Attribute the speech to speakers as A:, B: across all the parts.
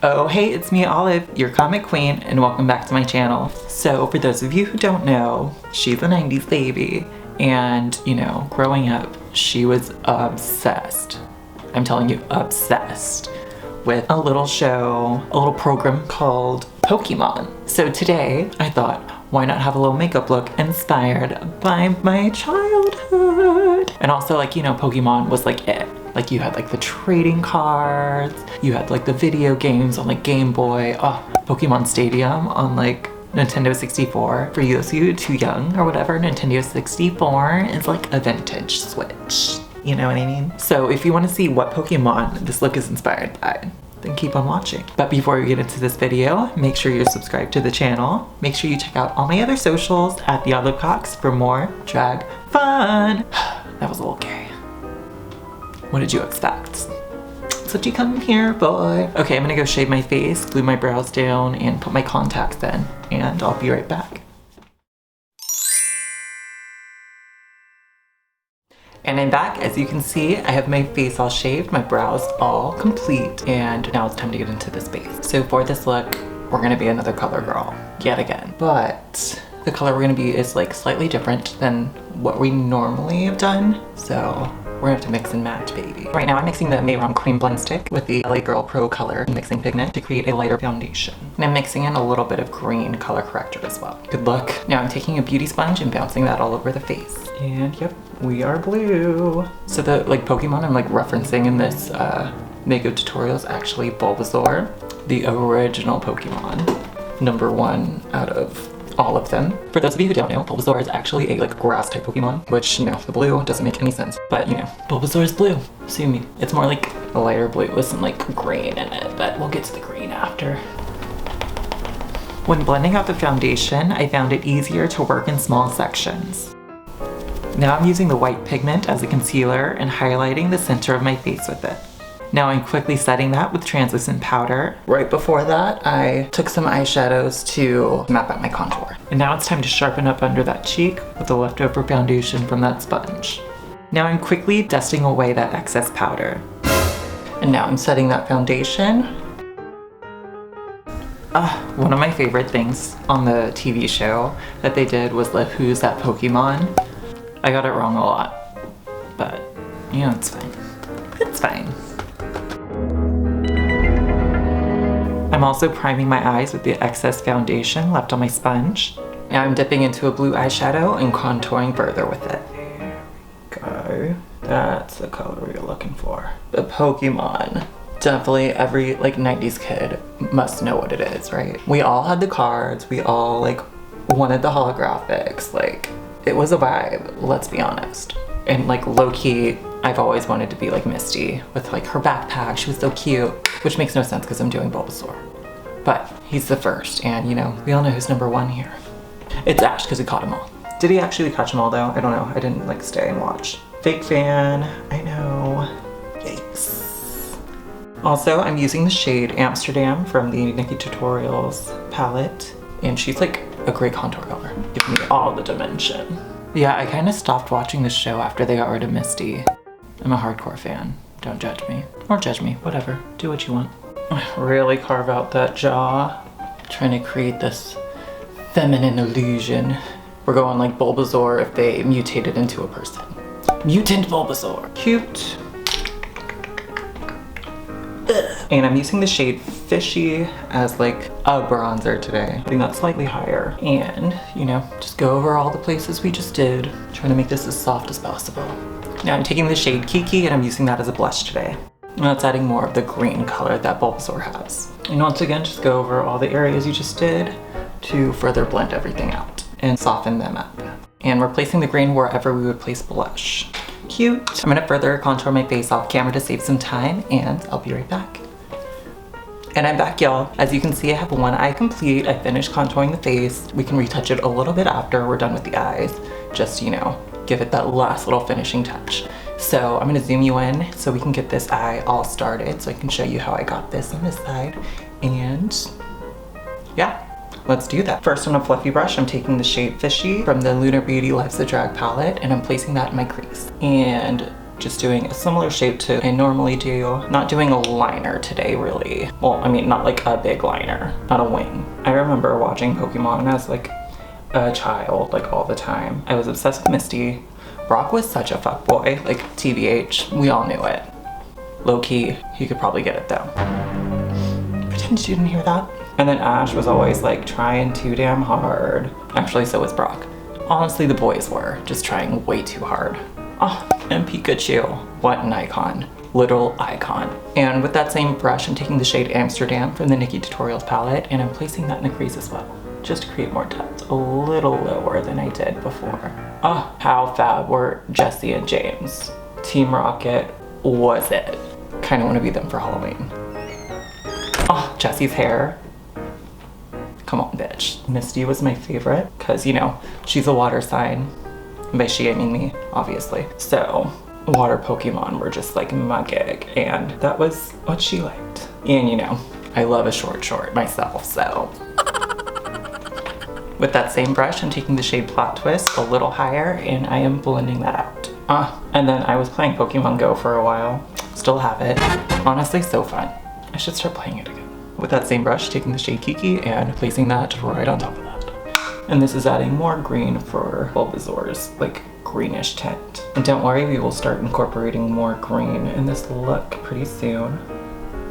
A: Oh hey, it's me Olive, your comic queen, and welcome back to my channel. So for those of you who don't know, she's a 90s baby, and you know, growing up, she was obsessed. I'm telling you, obsessed with a little show, a little program called Pokemon. So today, I thought, why not have a little makeup look inspired by my childhood? And also, like, you know, Pokemon was like it. Like, you had like the trading cards, you had like the video games on like Game Boy, Pokemon Stadium on like Nintendo 64. For those of you too young or whatever, Nintendo 64 is like a vintage Switch. You know what I mean? So if you want to see what Pokemon this look is inspired by, then keep on watching. But before we get into this video, make sure you're subscribed to the channel. Make sure you check out all my other socials at the Olive Cox for more drag fun. That was a little gay. What did you expect? That's what you come here, boy. Okay, I'm gonna go shave my face, glue my brows down, and put my contacts in, and I'll be right back. And I'm back. As you can see, I have my face all shaved, my brows all complete, and now it's time to get into this base. So for this look, we're gonna be another color girl, yet again. But the color we're gonna be is like slightly different than what we normally have done, so we're gonna have to mix and match, baby. Right now I'm mixing the Mayron Cream Blend Stick with the LA Girl Pro Color Mixing Pigment to create a lighter foundation. And I'm mixing in a little bit of green color corrector as well. Good luck. Now I'm taking a beauty sponge and bouncing that all over the face. And yep, we are blue. So the like Pokemon I'm like referencing in this makeup tutorial is actually Bulbasaur, the original Pokemon. #1 out of all of them. For those of you who don't know, Bulbasaur is actually a like grass type Pokemon, which, you know, the blue doesn't make any sense. But, you know, Bulbasaur is blue. Sue me. It's more like a lighter blue with some like green in it, but we'll get to the green after. When blending out the foundation, I found it easier to work in small sections. Now I'm using the white pigment as a concealer and highlighting the center of my face with it. Now I'm quickly setting that with translucent powder. Right before that, I took some eyeshadows to map out my contour. And now it's time to sharpen up under that cheek with the leftover foundation from that sponge. Now I'm quickly dusting away that excess powder. And now I'm setting that foundation. One of my favorite things on the TV show that they did was the Who's That Pokemon? I got it wrong a lot, but you know, it's fine. It's fine. I'm also priming my eyes with the excess foundation left on my sponge. Now I'm dipping into a blue eyeshadow and contouring further with it. There we go. That's the color you're looking for. The Pokemon. Definitely every like 90s kid must know what it is, right? We all had the cards, we all like wanted the holographics, like it was a vibe, let's be honest. And like low-key, I've always wanted to be like Misty with like her backpack. She was so cute, which makes no sense because I'm doing Bulbasaur. But he's the first, and you know, we all know who's #1 here. It's Ash because he caught them all. Did he actually catch them all though? I don't know. I didn't like stay and watch. Fake fan, I know. Yikes. Also, I'm using the shade Amsterdam from the Nikki Tutorials palette, and she's like a great contour color. Give me all the dimension. Yeah, I kind of stopped watching the show after they got rid of Misty. I'm a hardcore fan. Don't judge me. Or judge me, whatever. Do what you want. Really carve out that jaw. Trying to create this feminine illusion. We're going like Bulbasaur if they mutated into a person. Mutant Bulbasaur. Cute. And I'm using the shade Fishy as like a bronzer today. Putting that slightly higher. And, you know, just go over all the places we just did. Trying to make this as soft as possible. Now I'm taking the shade Kiki and I'm using that as a blush today. And that's adding more of the green color that Bulbasaur has. And once again, just go over all the areas you just did to further blend everything out and soften them up. And we're placing the green wherever we would place blush. Cute. I'm gonna further contour my face off camera to save some time, and I'll be right back. And I'm back, y'all. As you can see, I have one eye complete. I finished contouring the face. We can retouch it a little bit after we're done with the eyes. Just, you know, give it that last little finishing touch. So I'm gonna zoom you in so we can get this eye all started so I can show you how I got this on this side. And yeah, let's do that. First on a fluffy brush, I'm taking the shade Fishy from the Lunar Beauty Life's a Drag palette, and I'm placing that in my crease. And Just doing a similar shape to I normally do. Not doing a liner today, really. Well, I mean, not like a big liner, not a wing. I remember watching Pokemon as like a child, like all the time. I was obsessed with Misty. Brock was such a fuckboy, like TBH, we all knew it. Low key, he could probably get it though. Pretend you didn't hear that. And then Ash was always like trying too damn hard. Actually, so was Brock. Honestly, the boys were just trying way too hard. Oh, and Pikachu, what an icon. Literal icon. And with that same brush, I'm taking the shade Amsterdam from the Nikki Tutorials palette, and I'm placing that in the crease as well, just to create more depth, a little lower than I did before. Oh, how fab were Jessie and James. Team Rocket was it. Kind of want to be them for Halloween. Oh, Jessie's hair. Come on, bitch. Misty was my favorite because, you know, she's a water sign. By she, I mean me, obviously. So, water Pokemon were just like my gig, and that was what she liked. And, you know, I love a short myself, so. With that same brush, I'm taking the shade Plot Twist a little higher, and I am blending that out. And then I was playing Pokemon Go for a while. Still have it. Honestly, so fun. I should start playing it again. With that same brush, taking the shade Kiki and placing that right on top of that. And this is adding more green for Bulbasaur's like greenish tint. And don't worry, we will start incorporating more green in this look pretty soon.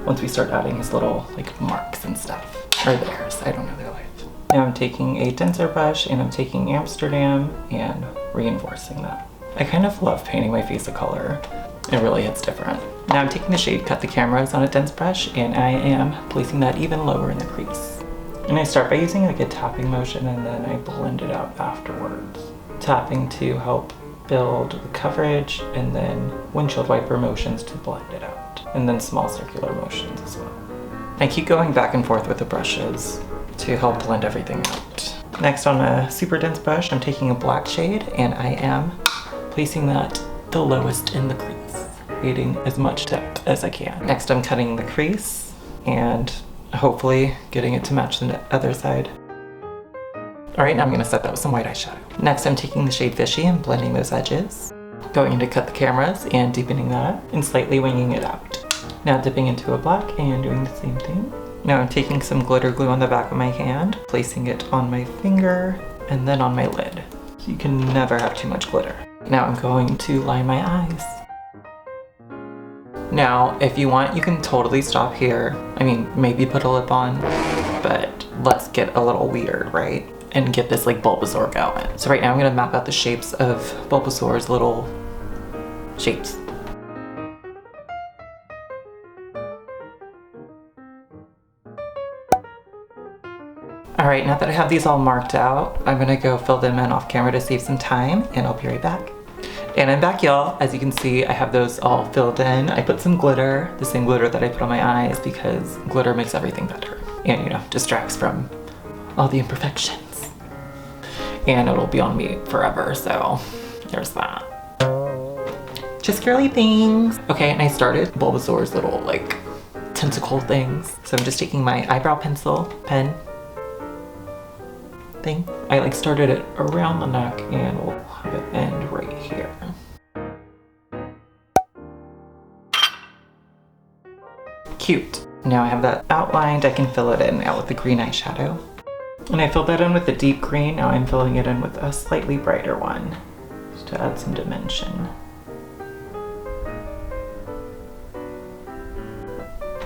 A: Once we start adding his little like marks and stuff. Or theirs, I don't know their life. Now I'm taking a denser brush and I'm taking Amsterdam and reinforcing that. I kind of love painting my face a color. It really hits different. Now I'm taking the shade Cut the Cameras on a dense brush and I am placing that even lower in the crease. And I start by using like a tapping motion and then I blend it out afterwards. Tapping to help build the coverage and then windshield wiper motions to blend it out. And then small circular motions as well. I keep going back and forth with the brushes to help blend everything out. Next on a super dense brush, I'm taking a black shade and I am placing that the lowest in the crease, creating as much depth as I can. Next I'm cutting the crease and hopefully getting it to match the other side. Alright, now I'm going to set that with some white eyeshadow. Next I'm taking the shade Fishy and blending those edges. Going in to cut the cameras and deepening that up and slightly winging it out. Now dipping into a black and doing the same thing. Now I'm taking some glitter glue on the back of my hand, placing it on my finger and then on my lid. So you can never have too much glitter. Now I'm going to line my eyes. Now, if you want, you can totally stop here. I mean, maybe put a lip on, but let's get a little weird, right? And get this like Bulbasaur going. So right now I'm gonna map out the shapes of Bulbasaur's little shapes. Alright, now that I have these all marked out, I'm gonna go fill them in off camera to save some time, and I'll be right back. And I'm back, y'all. As you can see, I have those all filled in. I put some glitter, the same glitter that I put on my eyes because glitter makes everything better. And, you know, distracts from all the imperfections. And it'll be on me forever, so there's that. Just girly things. Okay, and I started Bulbasaur's little, like, tentacle things. So I'm just taking my eyebrow pencil, pen, thing. I like started it around the neck and we'll have it end right here. Cute. Now I have that outlined, I can fill it in now with the green eyeshadow. And I filled that in with the deep green, now I'm filling it in with a slightly brighter one, just to add some dimension.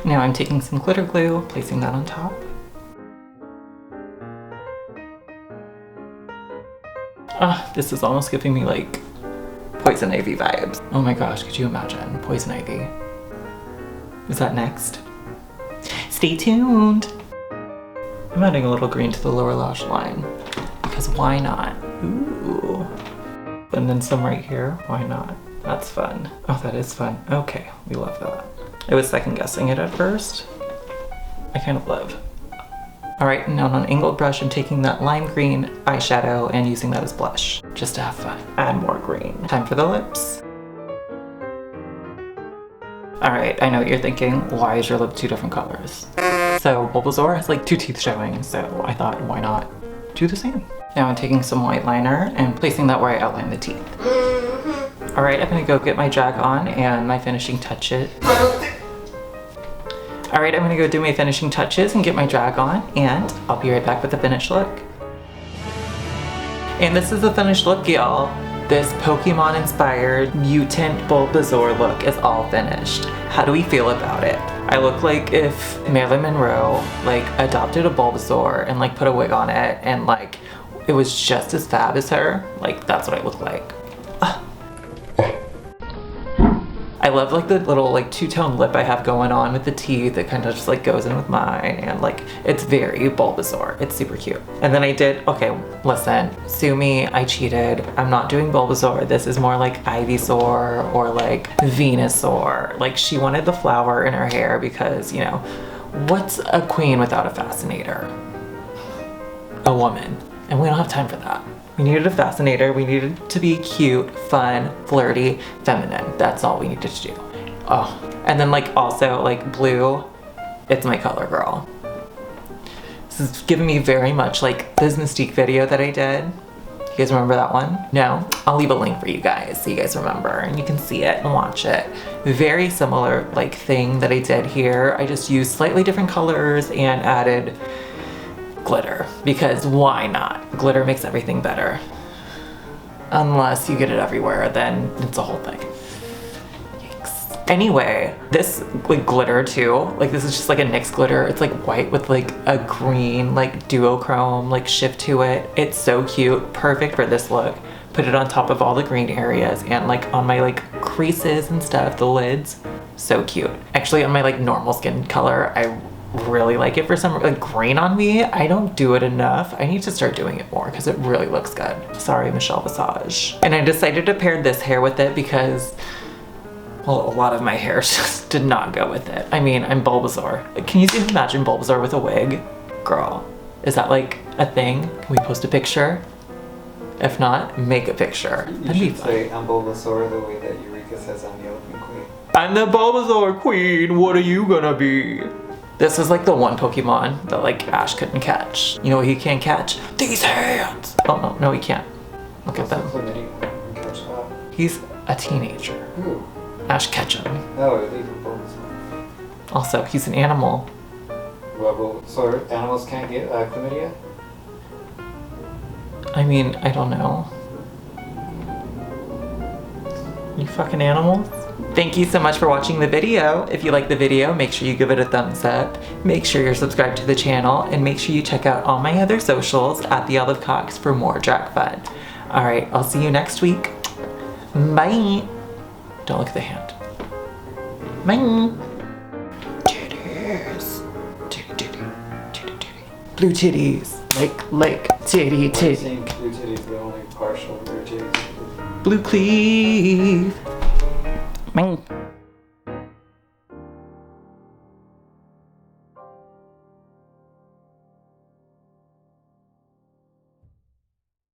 A: Now I'm taking some glitter glue, placing that on top. This is almost giving me like Poison Ivy vibes. Oh my gosh, could you imagine? Poison Ivy. Is that next? Stay tuned! I'm adding a little green to the lower lash line because why not? Ooh. And then some right here, why not? That's fun. Oh, that is fun. Okay, we love that. I was second guessing it at first. I kind of love. Alright, now on an angled brush, I'm taking that lime green eyeshadow and using that as blush, just to have fun. Add more green. Time for the lips. Alright, I know what you're thinking, why is your lip two different colors? So Bulbasaur has like two teeth showing, so I thought, why not do the same? Now I'm taking some white liner and placing that where I outline the teeth. All right, I'm gonna go get my drag on and my finishing touches. All right, I'm gonna go do my finishing touches and get my drag on, and I'll be right back with the finished look. And this is the finished look, y'all. This Pokemon-inspired mutant Bulbasaur look is all finished. How do we feel about it? I look like if Marilyn Monroe like adopted a Bulbasaur and like put a wig on it and like it was just as fab as her. Like that's what I look like. I love like the little like two-tone lip I have going on with the teeth. It kind of just like goes in with mine, and like it's very Bulbasaur. It's super cute. And then I did, okay, listen, sue me, I cheated. I'm not doing Bulbasaur. This is more like Ivysaur or like Venusaur. Like she wanted the flower in her hair because, you know, what's a queen without a fascinator? A woman. And we don't have time for that. We needed a fascinator. We needed to be cute, fun, flirty, feminine. That's all we needed to do. Oh, and then like also like blue, it's my color, girl. This is giving me very much like this Mystique video that I did. You guys remember that one? No? I'll leave a link for you guys so you guys remember and you can see it and watch it. Very similar like thing that I did here. I just used slightly different colors and added glitter, because why not? Glitter makes everything better. Unless you get it everywhere, then it's a whole thing. Yikes. Anyway, this like glitter too, like this is just like a NYX glitter. It's like white with like a green like duochrome like shift to it. It's so cute, perfect for this look. Put it on top of all the green areas and like on my like creases and stuff, the lids. So cute. Actually on my like normal skin color, I really like it for some like green on me. I don't do it enough. I need to start doing it more because it really looks good. Sorry, Michelle Visage. And I decided to pair this hair with it because, well, a lot of my hair just did not go with it. I mean, I'm Bulbasaur. Can you imagine Bulbasaur with a wig? Girl, is that like a thing? Can we post a picture? If not, make a picture.
B: You should say I'm Bulbasaur the way that Eureka says I'm the Elephant Queen.
A: I'm the Bulbasaur Queen. What are you gonna be? This is like the one Pokemon that like Ash couldn't catch. You know what he can't catch? These hands! Oh no, he can't. Look at them. He's a teenager.
B: Who?
A: Ash Ketchum.
B: Oh, leave Bulbasaur.
A: Also, he's an animal.
B: Well, so animals can't get chlamydia?
A: I mean, I don't know. You fucking animals? Thank you so much for watching the video. If you like the video, make sure you give it a thumbs up. Make sure you're subscribed to the channel and make sure you check out all my other socials at The Olive Cox for more drag fun. All right, I'll see you next week. Bye. Don't look at the hand. Bye. Titties. Titty, titty, titty, titty. Blue titties. Like, titty, titty.
B: Blue titties, the only partial blue titties.
A: Blue cleave. Bye.